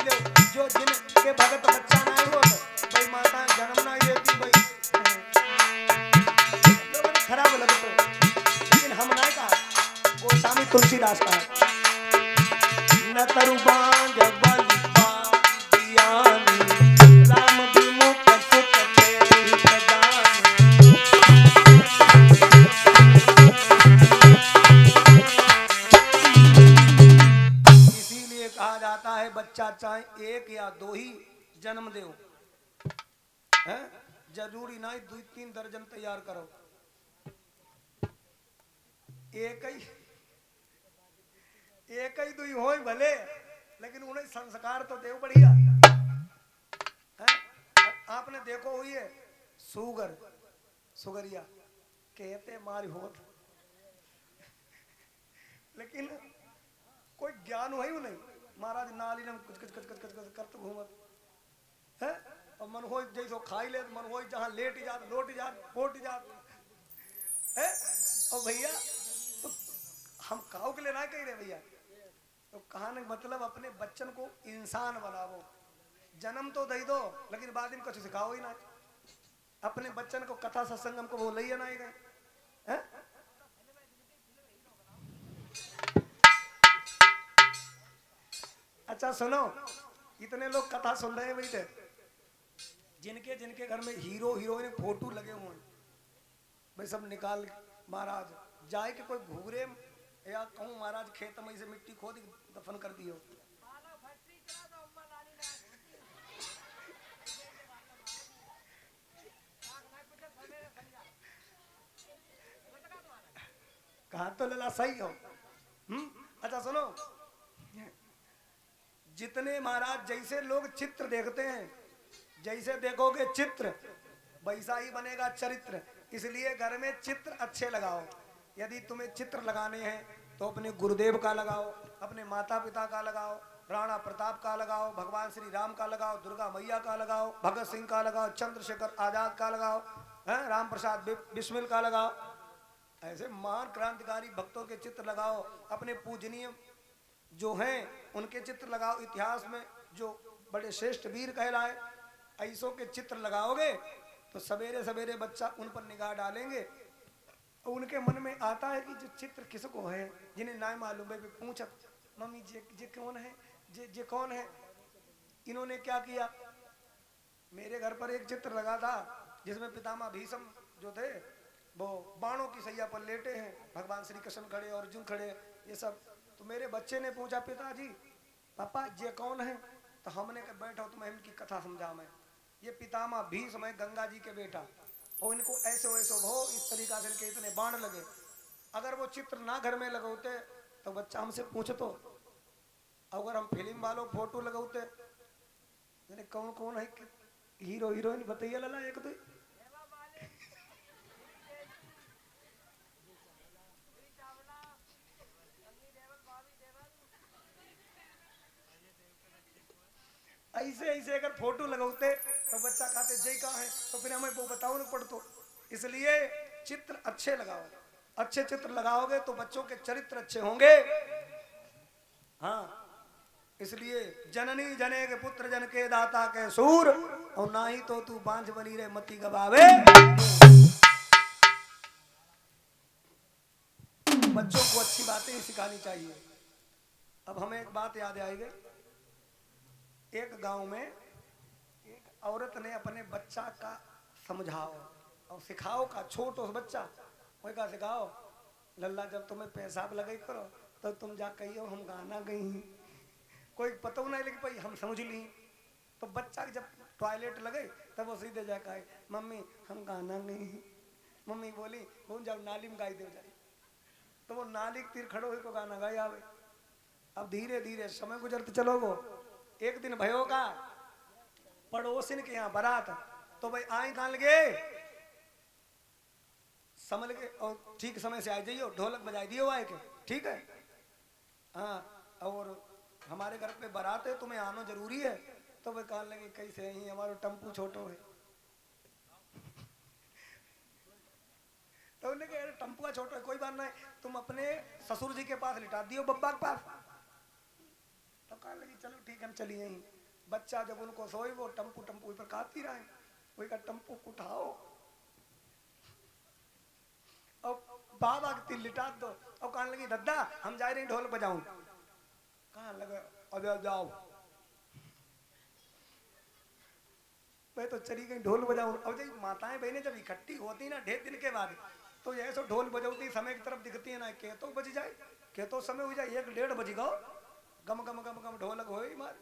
जो जिनके भगत बच्चा ना हो भाई माता जन्म ना देती, भाई लोगों को खराब लगता। लेकिन हम ना कहा, गोस्वामी तुलसीदास कहा, न तरु बांझ बलि बादी बियानी, राम विमुख सुत तेहि प्रदानी। इसीलिए कहा जाता है बच्चा चाहे एक या दो ही जन्म दो, है जरूरी ना 2-3 दर्जन तैयार करो। एक ही दुई हो भले, लेकिन उन्हें संस्कार तो देव बढ़िया है। आपने देखो हुई है सुगरिया कहते मारी होत, लेकिन कोई ज्ञान हुई नहीं। महाराज नाली ने कुछ कुछ कुछ कुछ कुछ करते घूमत है, और मन हो जैसो खाई ले, मन हो जहां लेट जात लोट जात पोट जात है। और भैया तो हम काऊ के लिए ना कह रहे भैया, तो कहने मतलब अपने बच्चन को इंसान बनाओ। जन्म तो दे दो, लेकिन बाद में कुछ सिखाओ ही ना। अपने बच्चन को कथा सत्संगम को बोल ही ना ही गए। अच्छा सुनो, इतने लोग कथा सुन रहे हैं बेटे, जिनके जिनके घर में हीरो हीरोइन फोटो लगे हुए हैं, भाई सब निकाल महाराज जाए कि कोई घूरे या कहूँ महाराज खेत में से मिट्टी खोद दफन कर दियो। कहा तो लला सही हो। अच्छा सुनो, जितने महाराज जैसे लोग चित्र देखते हैं, जैसे देखोगे चित्र वैसा ही बनेगा चरित्र। इसलिए घर में चित्र अच्छे लगाओ। यदि तुम्हें चित्र लगाने हैं तो अपने गुरुदेव का लगाओ, अपने माता पिता का लगाओ, राणा प्रताप का लगाओ, भगवान श्री राम का लगाओ, दुर्गा मैया का लगाओ, भगत सिंह का लगाओ, चंद्रशेखर आजाद का लगाओ, राम प्रसाद बिस्मिल का लगाओ। ऐसे महान क्रांतिकारी भक्तों के चित्र लगाओ। अपने पूजनीय जो हैं उनके चित्र लगाओ। इतिहास में जो बड़े श्रेष्ठ वीर कहलाए, ऐसों के चित्र लगाओगे तो सवेरे सवेरे बच्चा उन पर निगाह डालेंगे। और उनके मन में आता है कि जो चित्र किसको है, जिन्हें ना मालूम है, पूछत मम्मी जे कौन है, जे कौन है। इन्होंने क्या किया, मेरे घर पर एक चित्र लगा था जिसमें पितामह भीष्म जो थे वो बाणों की सैया पर लेटे हैं, भगवान श्री कृष्ण खड़े, अर्जुन खड़े, ये सब। तो मेरे बच्चे ने पूछा, पिताजी पापा ये कौन है? तो हमने कहा बैठो तुम्हें इनकी कथा समझा मैं। ये पितामह भीष्म है, गंगा जी के बेटा, और इनको ऐसे वैसे हो इस तरीका से इनके इतने बाण लगे। अगर वो चित्र ना घर में लगौते तो बच्चा हमसे पूछतो, अगर हम फिल्म वालों फोटो लगौते मैंने कौन कौन है हीरो हीरोइन बताइए लला एक तो। ऐसे ऐसे अगर फोटो लगौते तो बच्चा कहते जय कहाँ है, तो फिर हमें वो बताओ ना पड़तो। इसलिए चित्र अच्छे लगाओ, अच्छे चित्र लगाओगे तो बच्चों के चरित्र अच्छे होंगे। हाँ, इसलिए जननी जने के पुत्र जन के दाता के सूर, और ना ही तो तू बांझ बनी रे मती गवावे। बच्चों को अच्छी बातें ही सिखानी चाहिए। अब हमें एक बात याद आएगी। एक गांव में एक औरत ने अपने बच्चा का समझाओ और सिखाओ का, छोटो बच्चा वही का सिखाओ, लल्ला जब तुम्हें पेशाब लगे करो तो तुम जा कहियो हम गाना गई, कोई पता नहीं लगे भाई हम समझ ली। तो बच्चा जब टॉयलेट लगे तब वो सीधे जा कहे मम्मी हम गाना गई। मम्मी बोली वो जब नाली में गाई दे जाए, तो वो नाली तीर खड़ो को गाना गाए आवे। अब धीरे धीरे समय गुजरते चलो। वो एक दिन भयो का पड़ोसिन के यहाँ बारात, तो भाई आए कहाँ लगे समझ के, और ठीक समय से आ जाइयो, ढोलक बजाई दियो आए के, ठीक है। हाँ, और हमारे घर पे बारात है, तुम्हें आना जरूरी है। तो वे कहने लगे कैसे ही हमारा टम्पू छोटो है। तो उन्होंने कहा टम्पुआ छोटो है कोई बात नहीं, तुम अपने ससुर जी के पास लिटा दियो बब्बा के पास। तो कहने लगी चलो ठीक है हम चलिए यहीं। बच्चा जब उनको सोई वो टम्पू टम्पू पर काटती रहे, वही का टम्पू उठाओ और बाबा के लिटा दो। और कहने लगी दद्दा हम जा रहे ढोल बजाऊं। कहाँ लगे अरे जाओ, मैं तो चली गई ढोल बजाऊं। अब जब माताएं बहनें जब इकट्ठी होती ना ढेर दिन के बाद, तो ये ऐसा ढोल बजाती समय की तरफ दिखती है ना, के तो बज जाए, के तो समय हो जाए 1-1:30 बज गो, गम गम गम गम ढोलक हो मार।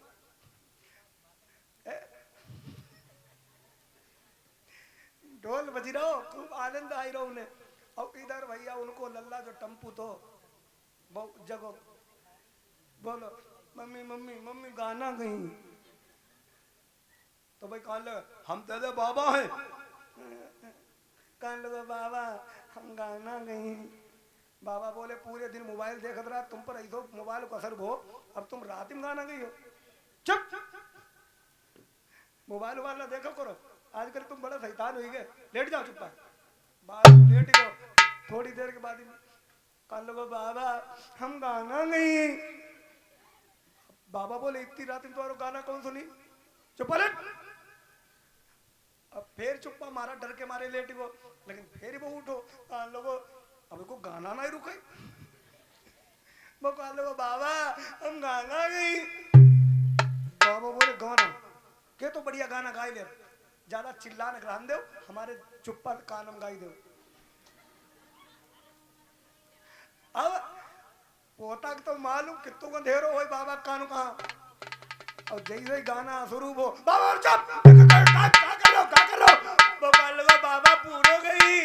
ढोल बज रहो, खूब आनंद आई रहो उन्हें। और इधर भैया उनको लल्ला जो टम्पू तो बहुत जगह बोलो मम्मी मम्मी मम्मी गाना गई। तो भाई कह लो हम तेरे बाबा हैं, कह लो बाबा हम गाना गई। बाबा बोले पूरे दिन मोबाइल देखत रहा, तुम पर ऐसो मोबाइल को असर हो, अब तुम रात में गाना गई हो। चुप, मोबाइल वाला देखो करो, आजकल तुम बड़ा शैतान हो गए, लेट जाओ चुप बाहर लेट गो। थोड़ी देर के बाद कह लो बाबा हम गाना गई। बाबा बोले इतनी रात में तुम्हारा गाना कौन सुनी, चुप पलट। अब फिर चुप्पा मारा डर के मारे लेट गो, लेकिन फिर वो उठो कान लोगो अब को गाना नहीं रुके। वो कान लोगो बाबा हम गाना गई। बाबा बोले गाना के तो बढ़िया गाना गाई ले, ज्यादा चिल्लाने ग्रहण दो, हमारे चुप्पा कानम गाई दो। अब पोता तो मालूम कितों का ढेरो हो बाबा कानू कहा, और जैसे ही गाना शुरू हो बाबा चुप क्या करो बाबा लगा बाबा पूरो गई।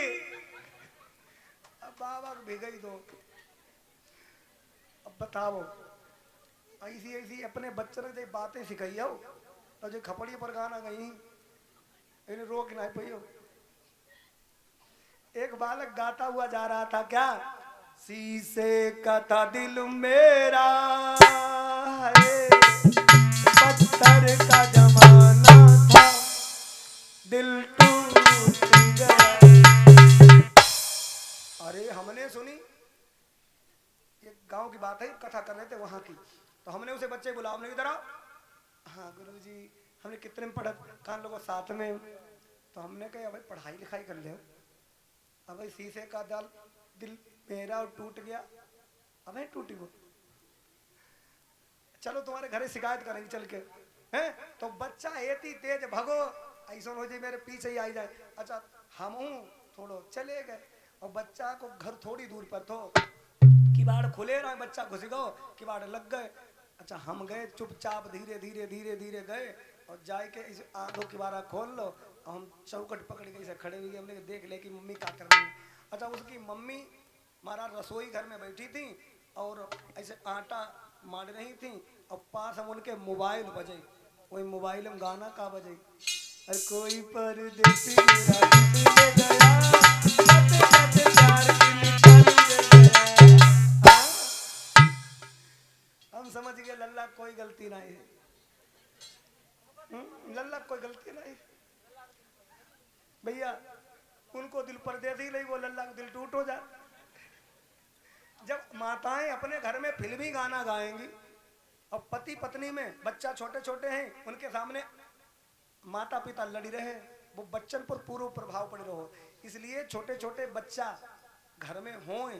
अब बाबा भी गई दो। अब बताओ ऐसी ऐसी अपने बच्चे ने बातें सिखाई हो, तो जो खपड़ी पर गाना गई इन्हें रोक नहीं पाई हो। एक बालक गाता हुआ जा रहा था क्या, शीशे का था दिल मेरा है, पत्थर का जमाना था दिल टूट गया। अरे हमने सुनी, एक गांव की बात है, कथा कर रहे थे वहां की, तो हमने उसे बच्चे बुलाओ, हमने इधर आओ। हाँ गुरुजी हमने कितने में पढ़ा, कान लोगों साथ में। तो हमने कहा भाई पढ़ाई लिखाई कर ले, अब भाई शीशे का दिल मेरा और टूट गया, अब टूटी वो, चलो तुम्हारे घरे शिकायत करेंगे चल के हैं। तो बच्चा एती तेज भगो ऐसा हो जाए मेरे पीछे ही आई जाए। अच्छा हम थोड़ो चले गए, और बच्चा को घर थोड़ी दूर पर तो किवाड़ खुले रहे, बच्चा घुस गो, किवाड़ लग गए। अच्छा हम गए चुपचाप, धीरे धीरे धीरे धीरे गए और जाए के इस आंखों किवाड़ा खोल लो और हम चौकट पकड़ के इसे खड़े हुए, हमने देख ले कि मम्मी क्या कर रही है। अच्छा उसकी मम्मी हमारा रसोई घर में बैठी थी और ऐसे आटा मार रही थी और पास हम उनके मोबाइल बजे, वही मोबाइल में गाना का बजे, अरे कोई परदेसी मेरा दिल ले गया, जाते जाते प्यार की निशानी दे गया। हम समझ गए लल्ला कोई गलती नहीं है, लल्ला कोई गलती नहीं भैया, उनको दिल परदेसी नहीं, वो लल्ला का दिल टूट हो जाए। जब माताएं अपने घर में फिल्मी गाना गाएंगी और पति पत्नी में बच्चा छोटे छोटे हैं, उनके सामने माता पिता लड़ी रहे, वो बच्चन पर पूरा प्रभाव पड़ रहा हो। इसलिए छोटे छोटे बच्चा घर में हों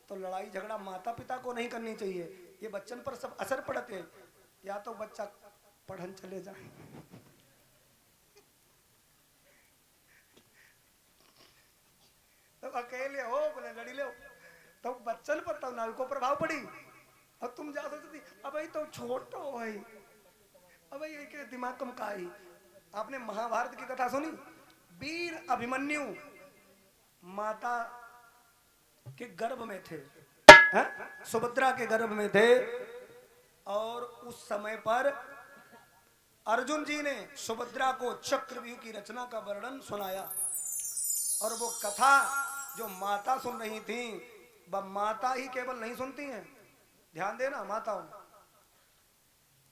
तो लड़ाई झगड़ा माता पिता को नहीं करनी चाहिए, ये बच्चन पर सब असर पड़ते हैं। या तो बच्चा पढ़न चले जाए, तो अकेले हो बोले लड़ी लो, तो बच्चन पर तो नाल को प्रभाव पड़ी। और तुम जा सोचती अब तो छोटो है, अब ये के दिमाग कम का ही। आपने महाभारत की कथा सुनी, वीर अभिमन्यु माता के गर्भ में थे, सुभद्रा के गर्भ में थे, और उस समय पर अर्जुन जी ने सुभद्रा को चक्रव्यूह की रचना का वर्णन सुनाया। और वो कथा जो माता सुन रही थी, वह माता ही केवल नहीं सुनती हैं, ध्यान देना माताओं,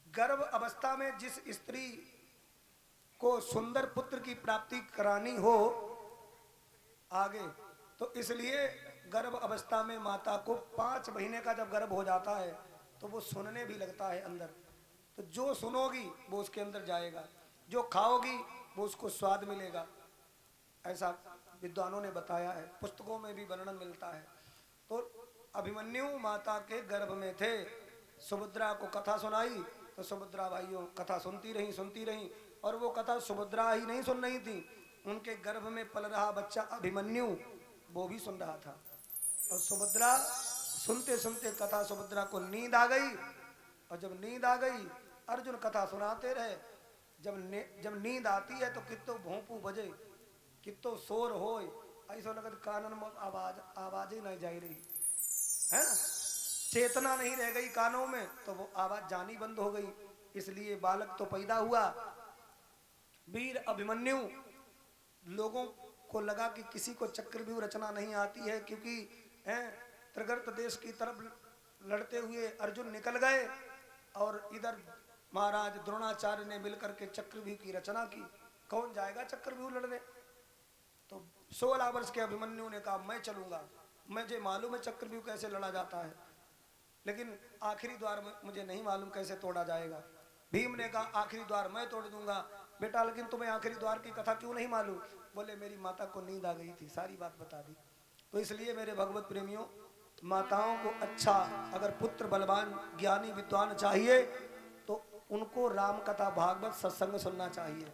गर्भ अवस्था में जिस स्त्री को सुंदर पुत्र की प्राप्ति करानी हो आगे, तो इसलिए गर्भ अवस्था में माता को 5 महीने का जब गर्भ हो जाता है तो वो सुनने भी लगता है अंदर। तो जो सुनोगी वो उसके अंदर जाएगा, जो खाओगी वो उसको स्वाद मिलेगा, ऐसा विद्वानों ने बताया है, पुस्तकों में भी वर्णन मिलता है। तो अभिमन्यु माता के गर्भ में थे, सुभद्रा को कथा सुनाई तो सुभद्रा भाइयों कथा सुनती रही, और वो कथा सुभद्रा ही नहीं सुन रही थी, उनके गर्भ में पल रहा बच्चा अभिमन्यु वो भी सुन रहा था। और सुभद्रा सुनते सुनते कथा, सुभद्रा को नींद आ गई, और जब नींद आ गई अर्जुन कथा सुनाते रहे। जब नींद आती है तो कितो भोंपू बजे, कितो शोर हो, ऐसा लगत कानन में आवाज ही नहीं जा रही है ना, चेतना नहीं रह गई कानों में, तो वो आवाज जानी बंद हो गई। इसलिए बालक तो पैदा हुआ, वीर अभिमन्यु, लोगों को लगा कि किसी को चक्रव्यूह रचना नहीं आती है, क्योंकि त्रिगर्त देश की तरफ लड़ते हुए अर्जुन निकल गए और इधर महाराज द्रोणाचार्य ने मिलकर के चक्रव्यूह की रचना की। कौन जाएगा चक्रव्यूह लड़ने? तो 16 वर्ष के अभिमन्यु ने कहा मैं चलूंगा, मुझे मालूम है चक्रव्यूह कैसे लड़ा जाता है, लेकिन आखिरी द्वार मुझे नहीं मालूम कैसे तोड़ा जाएगा। भीम ने कहा आखिरी द्वार मैं तोड़ दूंगा। बेटा लेकिन तुम्हें आखिरी द्वार की कथा क्यों नहीं मालूम? बोले मेरी माता को नींद आ गई थी, सारी बात बता दी। तो इसलिए मेरे भगवत प्रेमियों, माताओं को अच्छा अगर पुत्र बलवान ज्ञानी विद्वान चाहिए तो उनको राम कथा भागवत सत्संग सुनना चाहिए।